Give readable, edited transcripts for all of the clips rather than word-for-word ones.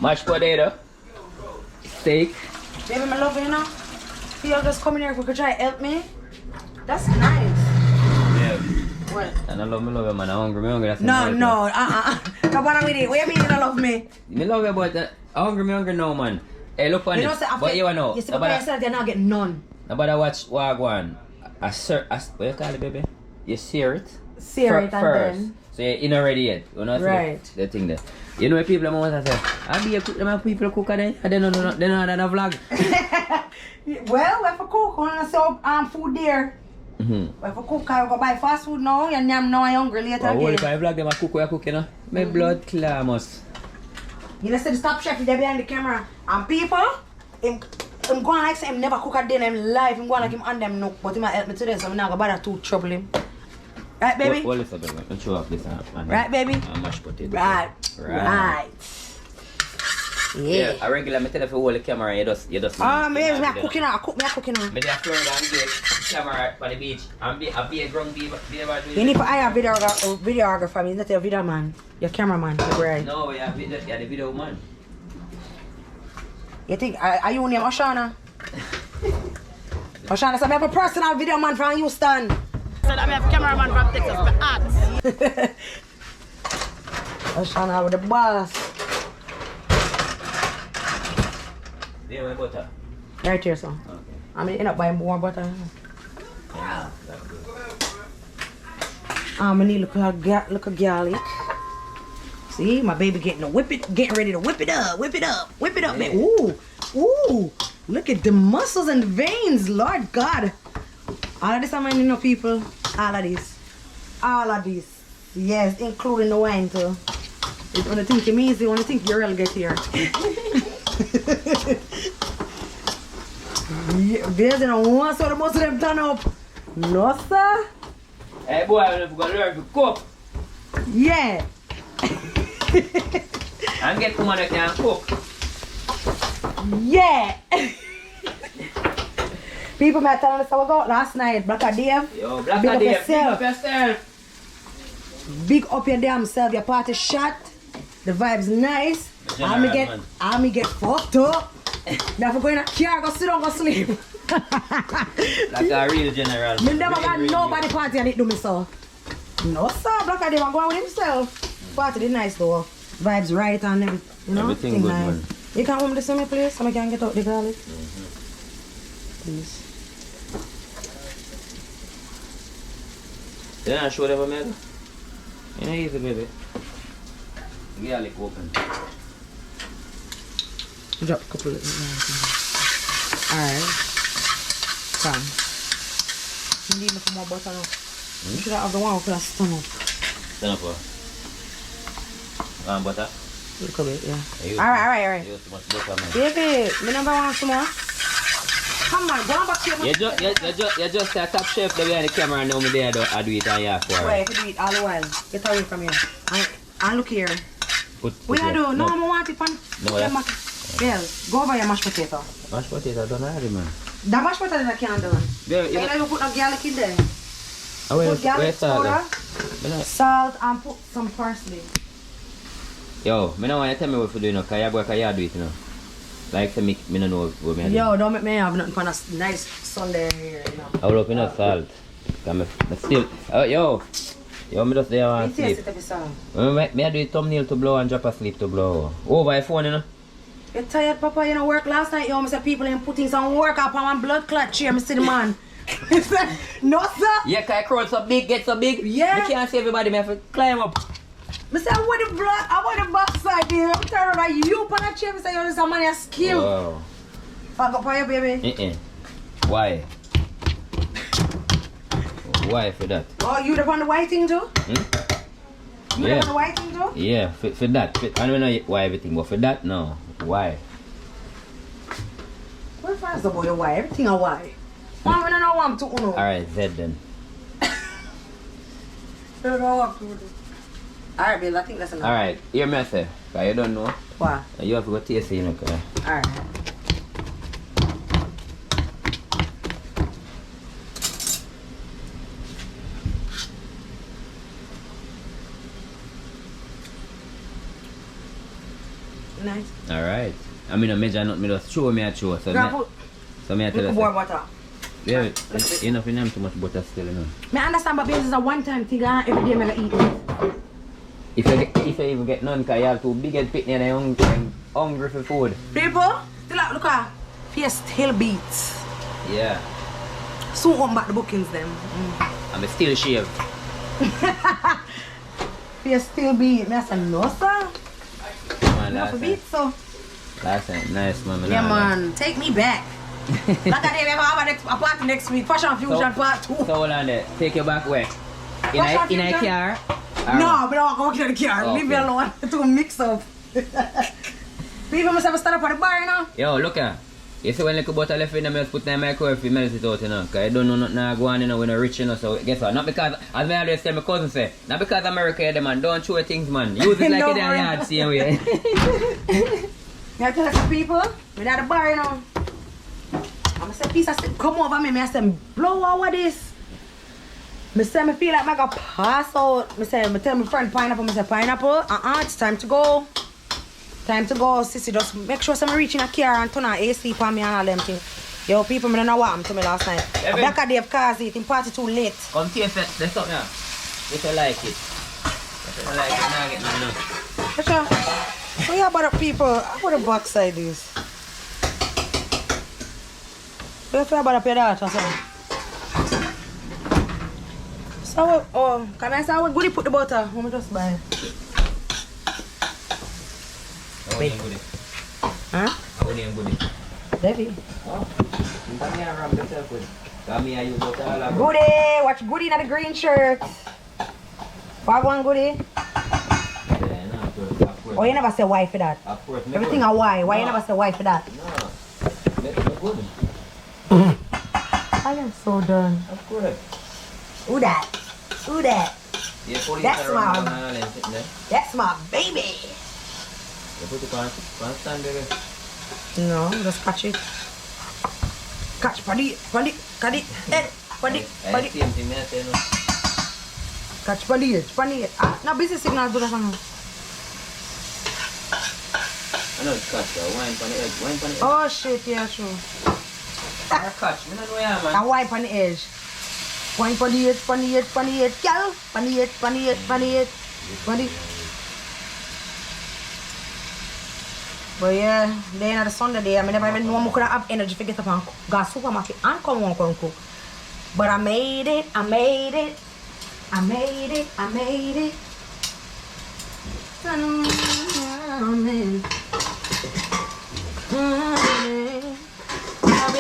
Mashed potato. Steak. Baby, I love you, you know. You're just coming here if you could try to help me. That's nice. Yeah. What? And I love you, man. I'm hungry. That's No. Come on with it. What do you mean you don't love me? Me love you, but I'm hungry now, man. Hey, look on this. But you know. You see, by yourself, you're not getting none. Nobody watch Wagwan. What you call it, baby? You sear it? Sear it first. Then. So you're not ready yet. You know right. The thing there. You know what people want to say? I'll be a cook, them people cook then. I don't know that vlog. Well, we have to cook. We have to food there. We have to cook. I go buy fast food now. And I'm now hungry later again. If I vlog them, I cook, you know. My blood clamus. You know, say the stop chef is there behind the camera. And people, I'm going like say him never cook a day in him life. I'm going like him on them no. But he might help me today, so I'm not going to bother to trouble him. Right, baby? What is it, baby? Let's show off this. Right, baby? And mashed potato. Right. Yeah. I regular me tell you if you hold the camera, you just man, me cooking now. Me cooking now. Me there Florida and get camera on the beach. And be a grown baby. You need to hire a videographer. I mean, not a video man. Your cameraman. Right. No, you're the video man. You think, are you named Oshana? Oshana, so I have a personal video man from Houston. So I have a cameraman from Texas, my art. Oshana with the boss. Do you want butter? Right here, son. Okay. I'm gonna end up buying more butter. Yeah, that's good. I need look a garlic. See, my baby getting ready to whip it up, baby. Ooh, look at the muscles and the veins, Lord God. All of this I'm in, you know, people. All of this. Yes, including the wine too. It's when you think you're easy, when you think you really get here. There's no one, so the most of them turn up. No, sir. Hey, boy, I'm going to learn to cook. Yeah. And get someone that can cook. Yeah. People might tell us how we got last night. Blacka Dave. Yo, Blacka Dave, big up yourself. Big up your damn self. Your party shot. The vibe's nice. I me get fucked up. Now if we go in a car, go sit down, go sleep. Like a real general. Me never got nobody party and it do me so. No sir, Blacka Dave, I'm going with himself. Party is nice though. Vibes right and everything. You know? Everything good, nice. man. You can home this to me, please, so I can get out the garlic. Please. You don't show them a milk? You know easy, baby. Garlic open. Drop a couple of alright. Come. You need some more butter now. You should have the one for that stand up. Stand up for? One butter? Look a bit, yeah. Alright. You too much butter, man. Baby, me number one some more. Come on, go back here. You just a top chef there behind the camera and now me there I do it on your for. Wait, if you do it all the while. Get away from here. And look here. What you do? No, I want it on. No, Well, go over your mashed potato. Mashed potato done already, man. The mashed potato I can't do. Yeah, You don't even put no garlic in there. Put garlic powder, salt, and put some parsley. Yo, I don't want you to tell me what to do, you know, because you do it, you know. Like, me don't know what I do. Yo, don't make me have nothing for a nice Sunday here, you know. I will open up salt. I'm still, yo, me just there and sleep. Me do it thumbnail to blow and drop asleep to blow. Over my phone, you know. You're tired, Papa? You know, work last night, yo, I said people ain't putting some work up on my blood clot chair, I see the man. No, sir. Yeah, because I crawl so big, get so big. Yeah. I can't see everybody, I have to climb up. I say, I want the blood, I want the backside there. I'm tired of you on that chair. I say, yo, this is a man of skill. Wow. Fuck up for you, baby. Why? Why for that? Oh, you the on the white thing too? You the on the white thing too? Yeah, for that. I don't know why everything, but for that, no. Why? What fast about your why? Everything a why. Why when I know I'm to uno? Alright, Z then. Alright, Bill, I think that's enough. Alright, hear me say, because you don't know. Why? You have to go taste it, you know. Alright. nice. Alright. I mean, I measure not me just show me a show. So me I tell you. More butter. Yeah, enough in them too much butter still, you know. I understand, but this is a one-time thing, and every day I'm gonna eat it. If you even get none, because you have too big and pitney and I'm hungry for food. People, still look at Fear still beats. Yeah. Soon open back the bookings them. I'm still shave. Fear still beat. I said, no sir. Man, beat, so. Last time, nice man. Yeah man, take me back. Like I did, we have a party next week. Fashion Fusion part 2. So hold on there. Take you back where? In a car? No, but I don't want to the car. Okay. Leave me alone to mix up. People must have a stand up at the bar, you know? Yo, look here. You see when little butter left in the milk, put in the microwave, you melt it out, you know? Because I don't know nothing go on, you know, when you're rich, you know? So guess what? Not because, as I always tell my cousin say, not because America, the man, don't show things, man. Use it like No, in your yard, same way. You tell some people, we're at the bar, you know? I'm say, piece of shit, come over me, I say, blow over this. I say, I feel like I got pass out. I say, I tell my friend pineapple, I say, pineapple, it's time to go. Time to go, sissy, just make sure I'm reaching a car and turn on AC for me and all them things. Yo, people, I don't know what happened to me last night. Blacka Dave caused it, in party too late. Come taste it, there's something now. If you like it. If you like it, now get me now. For sure. What you about people? What the backside is? What you feel about your daughter, son? So, oh, can I say how good you put the butter? Let me just buy. Wait. Goodie. Huh? How name goodie? Debbie. Oh, you come here and wrap yourself with. Come here, you butter all over. Goodie! Watch Goodie in the green shirt. What one Goodie? Yeah, no, of course. Oh, you never say why for that? Of course. Everything a why. Why you never say why for that? No. Make it good. I am so done. Of course. Who that? Who that? Yeah, That's my baby. You put it on stand, baby. No, just catch it. Catch, paddy, catch Same thing, I say, no. Catch, paddy. Ah, now busy signal do that one. I know it's catch, wine on the edge, Oh shit, yeah, true. Or catch, I don't know yeah, man. Now wipe on the edge. Wine on the edge, girl. On the edge. But yeah, then at the Sunday day, I never even know I could have energy to get up and go to supermarket and come home and cook. But I made it. I'll be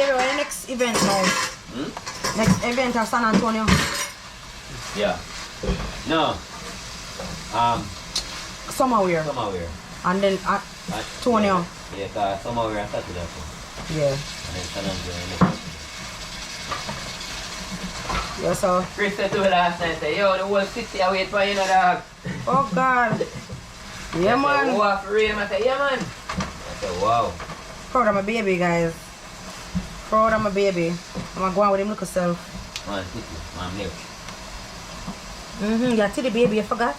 at the next event now. Next event of San Antonio. Yeah. No. Summer wear. And then at Antonio. Yeah, because summer wear on Saturday. Yeah. And then San Antonio. Yeah, so. Chris said to me last night, say, yo, the whole city I wait for you, dog. Oh God. Yeah, man. Said, wow, for real? I said, yeah, man. I said, wow. Proud of my baby, guys. Proud of my baby. I'm gonna go out with him, look yourself. Man, titty, man, milk. Yeah, titty baby, you forgot?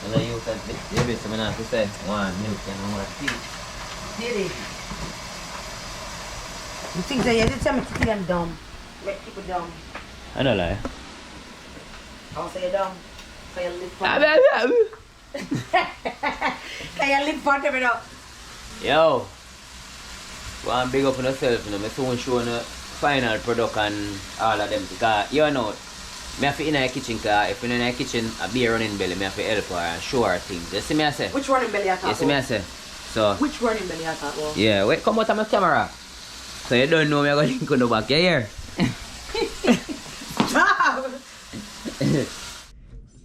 And then you said, baby, so I have to say, one milk and one tea. Titty. You think that you did tell me titty them dumb? Make people dumb. I don't lie. I won't say you're dumb. Say you live for Say you live for them, Yo. Go and big up on yourself, you know. I'm soon showing the final product and all of them. Because, you know, I have to in the kitchen, because if you're in the kitchen, a beer running belly, I have to help her and show her things. You see me I say? Which running belly I talk about? You see me I say? So, Which running belly I talk about? yeah, wait, come out of my camera. So you don't know me, I'm going to link on the back. You hear?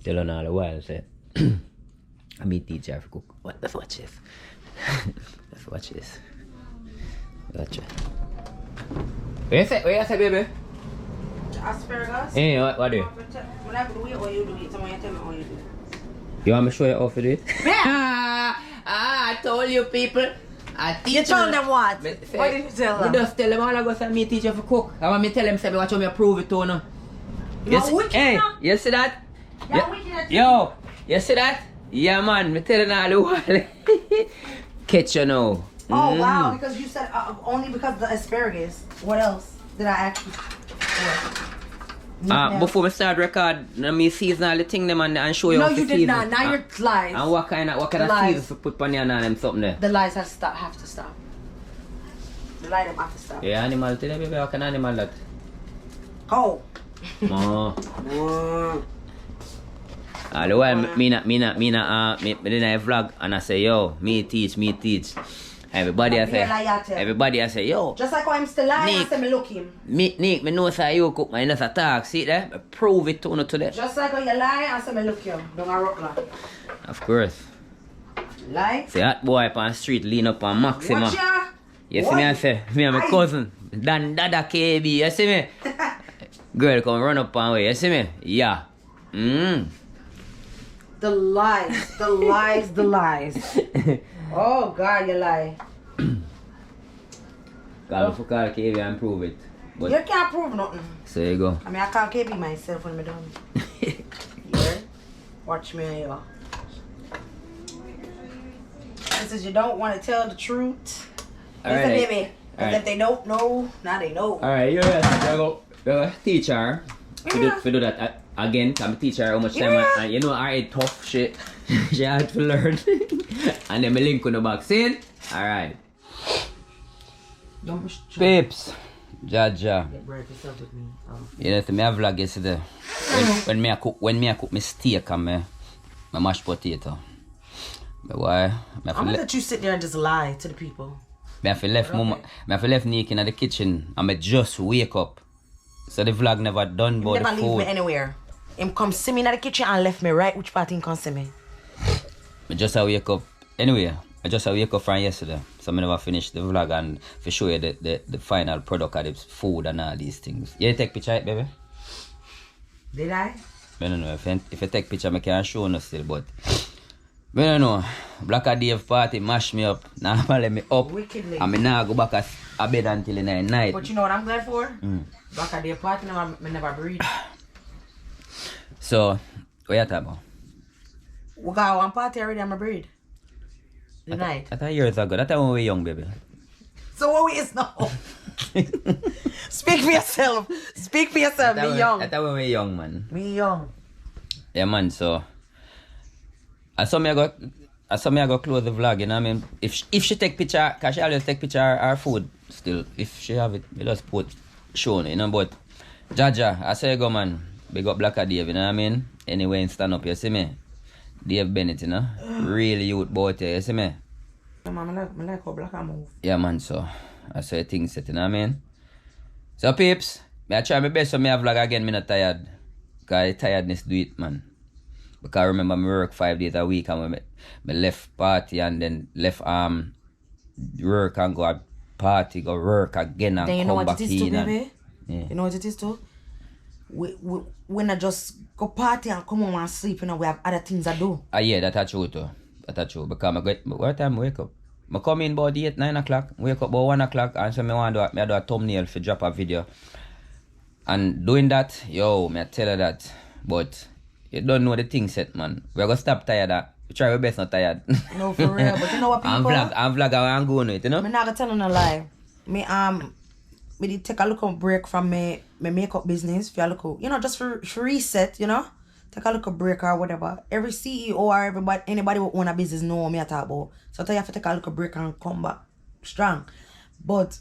Tell her all the while, say. I'm a teacher for cook. What? Let's watch this. Let's watch this. Gotcha. What you say, baby? Asparagus? Hey, what do you? When I do it or you do it, someone tell me how you do it. You want me to show you how to do it? Yeah. I told you people. You told them what? What did you tell them? I just tell them all I go say me teacher for cook. I want me tell them say watch how me prove it to no. Hey, you see that? Yo, you see that? Yeah man, me telling all the while. catch you now. Oh wow, because you said only because of the asparagus. What else did I actually? Before we start record, me season all the thing them and show you. No, how to you did season. not. Now you're lies. And what kind of seasons to put on your and them something there? The lies have to stop. The lies have to stop. Yeah, animal today, baby. What kind of animal that? Oh. All the while, me in a vlog and I say, yo, me teach. Everybody I say, yo. Just like I'm still lying, I say me look him. Nick, me know say you cook, man, just a talk. See there? Prove it to you today. Just like you lie, I say me look him. Don't I rock like. Of course. Lie. See that boy up on the street lean up on Maxima. Watch ya. You see me I say, me and my cousin, Dan Dada KB, you see me? Girl come run up on way, you see me? Yeah. The lies. Oh God, you lie. Call for call KB and prove it. But you can't prove nothing. So you go. I mean, I call KB myself when I'm done. Yeah? Watch me and you. This is you don't want to tell the truth. Listen, baby. Because if they don't know, now they know. Alright, you're a teacher. We do that again. I'm a teacher how much time and you know I tough shit. She had to learn. And then me link on the back. See it? Alright. Peeps. Jaja. You know, me have vlog yesterday. When me cook me steak and me mashed potato. But why? I'm gonna let you sit there and just lie to the people. Me have left Nick in the kitchen and me just wake up. So the vlog never done about the food. Never leave me anywhere. Him come see me in the kitchen and left me right which part him come see me. I just wake up. Anyway, I just wake up from yesterday. So I never finished the vlog and for show you the final product of the food and all these things. You take picture it, baby? Did I? I don't know. If I take picture, I can't show you still, but I don't know. Blacka Dave party mash me up. Now let me up. Wickedly. And I now go back at bed until the night. But you know what I'm glad for? Blacka Dave party now I never breathe. So, what you talking about? We got one party already, I'm a breed. The night. I thought years ago. That time when we were young, baby. So what we is now? Speak for yourself. Speak for yourself. Me young. I thought when we were young, man. Me young. Yeah, man. So, I saw me go close the vlog. You know what I mean? If she take picture, cause she always take picture her food. Still, if she have it, we just put shown. You know, but Jaja, I say go, man. Big up Blacka Dave. You know what I mean? Anyway, and stand up. You see me? Dave Bennett, you know? Really youth boy, you see me? Man, I like how Blacka move. Yeah, man, so I saw things set, you know what I mean? So, peeps, I try my best so me have vlog again, me not tired. Because tiredness do it, man. Because I remember me work 5 days a week and me left party and then left work and go at party, go work again and then come back you know what in. it is too, baby? Yeah. You know what it is too? When I just go party and come home and sleep, you know, we have other things to do. Yeah, that's true too. That's true. Because what time I wake up? I come in about 8, 9 o'clock, wake up about 1 o'clock and so I do a thumbnail for drop a video. And doing that, yo, I tell you that. But you don't know the thing set, man. We're going to stop tired that. We try our best not tired. No, for real. But you know what, people? I'm vlog and going with it, you know? I'm not going to tell you no lie. Me did take a little break from my makeup business. For a little, you know, just for reset, you know? Take a little break or whatever. Every CEO or anybody who own a business know what I talk about. So you have to take a little break and come back strong. But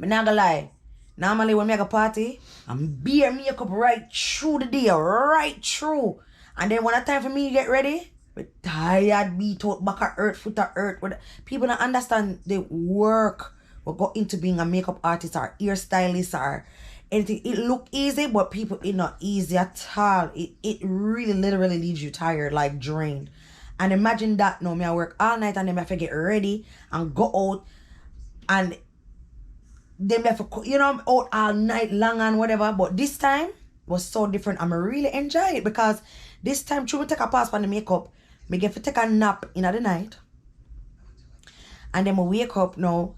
I'm not gonna lie. Normally when I go party, I'm bare makeup right through the day, right through. And then when it's time for me to get ready, I'm tired, beat out, back of earth, foot of earth. People don't understand the work we go into being a makeup artist or hairstylist or anything. It look easy, but people, it's not easy at all. It really literally leaves you tired, like drained. And imagine that now, me I work all night and then I have to get ready and go out and then I have to, you know, out all night long and whatever. But this time was so different and I really enjoy it because this time, through me take a pass on the makeup, me get to take a nap in the night. And then I wake up now,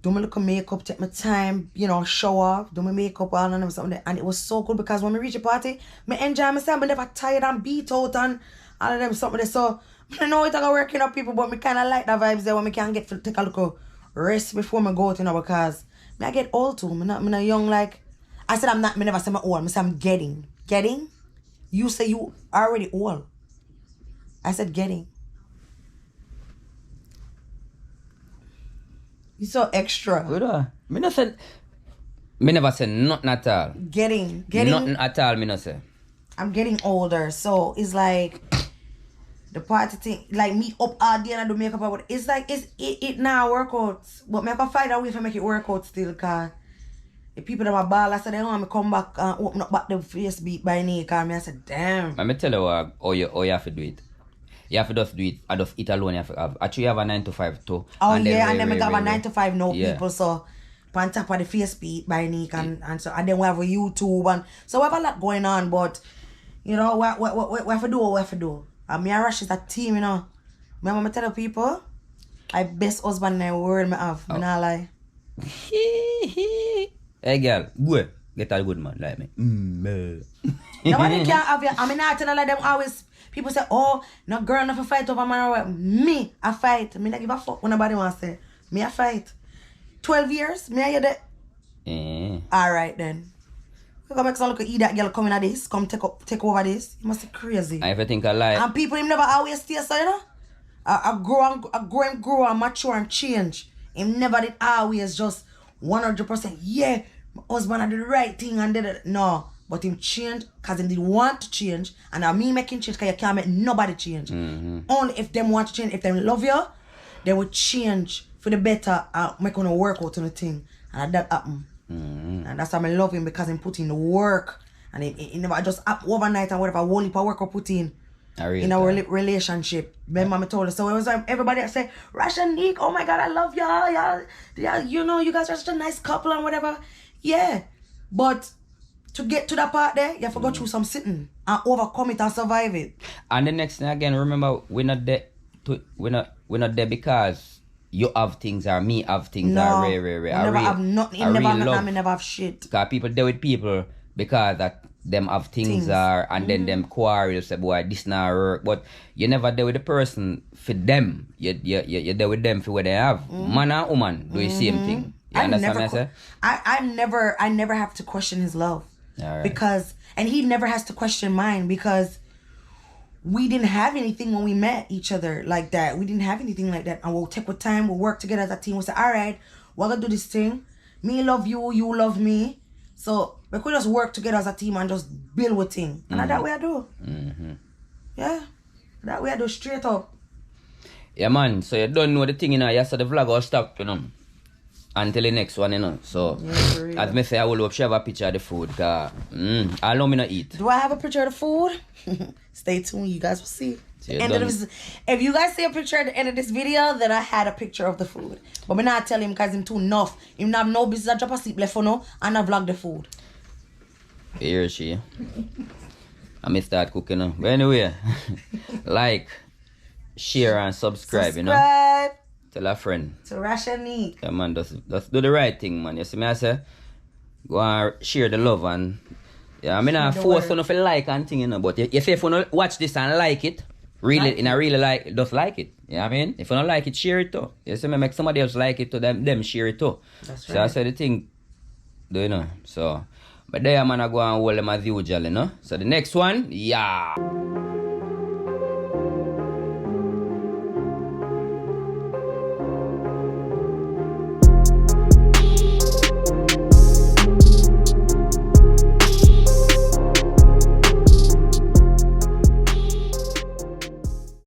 do my little makeup, take my time, you know, shower, do my makeup, all and something. And it was so good because when we reach a party, I enjoy myself. I never tired and beat out and all of them something. So I know it's gonna work up people, but me kinda like the vibes there when me can get to take a little rest before me go out, you know, because me I get old too. Me not young like I said I'm not, me never say I'm old, me say I'm getting. Getting? You say you already old. I said getting. You so extra. Good. Me never say nothing at all. Getting. Nothing at all, me no say. I'm getting older, so it's like the party thing, like me up all day and I do makeup, but it's like it now work out. But me have to find a way to make it work out still, cause the people that my ball, I said they want me come back and open up back the face beat by NIQUE, and I said, damn. Let me tell you how you have to do it. You have to just do it. I just eat alone. You have to have. Actually, you have a 9 to 5 too. Oh and yeah, and then we got a 9 to 5 now people, so on top of the face beat by NIQUE and so and then we have a YouTube and so we have a lot going on, but you know we have to do what we have to do. And me and Rash is a team, you know. Remember me tell the people, I best husband in the world me have. Me not lie. Hey girl, go get a good man like me. Nobody can't have you. I mean, I tell like them always. People say, oh, no girl never fight over man or what. Me, I fight. Me not give a fuck when nobody wants to say. Me, I fight. 12 years, me, I hear that. Alright then. You gonna make some look at that girl coming at this, come take over this. You must be crazy. I ever think I lie. And people him never always stay so, you know? I grow and mature and change. Him never did always just 100%, yeah, my husband did the right thing and did it. No. But him changed because he didn't want to change. And now me making change because you can't make nobody change. Only if them want to change, if them love you, they will change for the better and make on a work out on the thing. And that happen. And that's why I love him, because he put in the work. And he never just up overnight and whatever whole heap of work I put in our relationship. Remember me told her. So it was like everybody say, Rash and NIQUE, oh my God, I love y'all. You know, you guys are such a nice couple and whatever. Yeah. But to get to that part there, you have to go through some sitting and overcome it and survive it. And the next thing again, remember, we're not there because you have things or me have things or rare. I never have nothing. I never have shit. Because people deal with people because that them have things are and then them quarrel say boy this not work. But you never deal with the person for them. You deal with them for what they have. Man and woman do the same thing. You understand what I say? I never have to question his love. Right. Because and he never has to question mine, because we didn't have anything when we met each other like that. We didn't have anything like that. And we'll take our time, we'll work together as a team. We'll say, all right, we're gonna do this thing. Me love you, you love me. So we could just work together as a team and just build a thing. And that way I do. Yeah. That way I do straight up. Yeah man, so you don't know the thing, you know, you saw the vlog will stop, you know. Until the next one, you know. So, as me say, I will hope she have a picture of the food. Because, I know me not eat. Do I have a picture of the food? Stay tuned, you guys will see. If you guys see a picture at the end of this video, then I had a picture of the food. But me not tell him because him too enough. Him not have no business, I drop asleep left for now and I vlog the food. Here she. I may start cooking now. But anyway, like, share and subscribe, you know. Tell a friend. To Rash and NIQUE. Yeah man, just do the right thing, man. You see me, I say, go and share the love and yeah, I mean I force you to like and thing, you know, but you say if you don't watch this and like it, really like, just like it. You know what I mean? If you don't like it, share it too. You see me, make somebody else like it to them share it too. That's right. So I say the thing, do you know? So, but there man I go and hold them as usual, you know? So the next one, yeah.